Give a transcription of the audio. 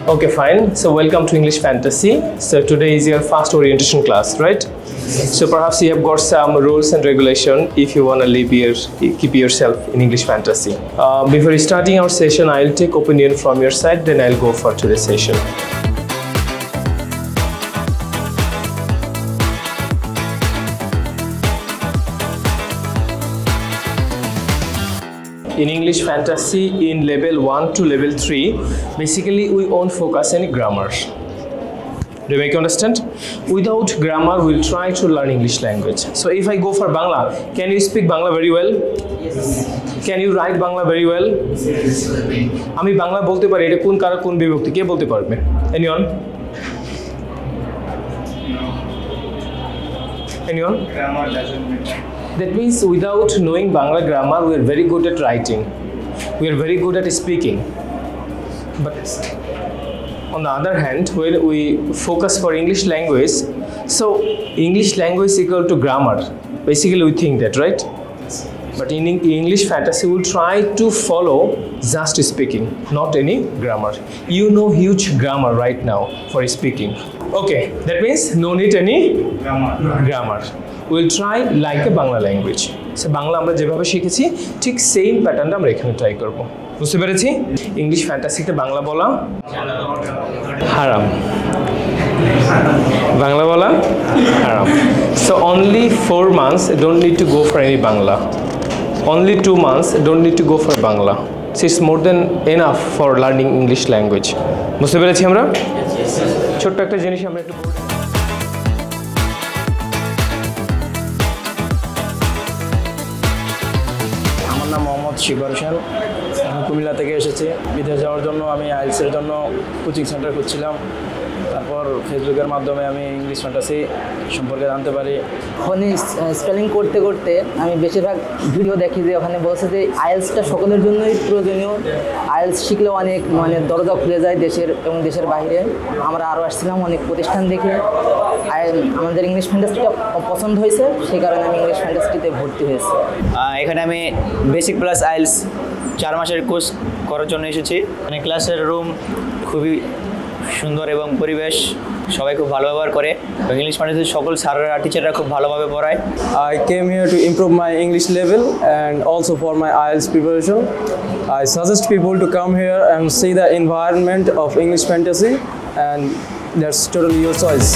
Okay, fine. So welcome to English Fantasy. So today is your first orientation class, right? So perhaps you have got some rules and regulation if you want to keep yourself in English Fantasy. Before starting our session, I'll take opinion from your side, then I'll go for today's session. In English Fantasy, in level 1 to level 3, basically we won't focus any grammar. Do you make understand? Without grammar, we'll try to learn English language. So if I go for Bangla, can you speak Bangla very well? Yes. Can you write Bangla very well? Yes. আমি বাংলা বলতে পারি, এটা কোন কারা কোন বিভক্তি কে বলতে পারবে? Anyone? Anyone? Grammar doesn't matter. That means without knowing Bangla grammar, we are very good at writing. We are very good at speaking. But on the other hand, when we focus for English language, so English language is equal to grammar. Basically, we think that, right? But in English Fantasy, we'll try to follow just speaking, not any grammar. You know huge grammar right now for speaking. Okay, that means no need any grammar. We'll try like a Bangla language. So Bangla আমরা যেভাবে শিখেছি ঠিক same প্যাটার্নটা আমরা এখানে try করব। বুঝতে পেরেছি? ইংলিশ ফ্যান্টাসিতে বাংলা বলা হারাম। বাংলা বলা হারাম। So only 4 months don't need to go for any Bangla. Only 2 months don't need to go for Bangla. So it's more than enough for learning English language. বুঝতে পেরেছি আমরা? ছোট্ট একটা জিনিস আমরা একটু শিবরশন আমি কুমিল্লা থেকে এসেছি বিদেশ যাওয়ার জন্য আমি IELTS এর জন্য কোচিং সেন্টার খুঁজছিলাম তারপর ফেসবুকের মাধ্যমে আমি ইংলিশ ফ্যান্টাসি সম্পর্কে জানতে পারি ওখানে স্পেলিং করতে করতে আমি বেশিরভাগ ভিডিও দেখি যে ওখানে বলছে যে IELTSটা সকলের জন্যই প্রয়োজনীয় IELTS শিখলে অনেক মানে দরজা খুলে যায় দেশের এবং দেশের বাইরে আমরা আরও আসছিলাম অনেক প্রতিষ্ঠান দেখে আমাদের ইংলিশ ফ্যান্টাসিটা পছন্দ হয়েছে সেই কারণে আমি ইংলিশ ফ্যান্টাসিতে ভর্তি হয়েছি এখানে আমি বেসিক প্লাস IELTS 4 মাসের কোর্স করার জন্য এসেছি মানে ক্লাসের রুম খুবই সুন্দর এবং পরিবেশ সবাই খুব ভালো ব্যবহার করে ইংলিশ ফ্যান্টাসির সকল স্যাররা টিচাররা খুব ভালোভাবে পড়ায় I came here to improve my English level and also for my IELTS preparation. I suggest people to come here and see the environment of English Fantasy and that's totally your choice.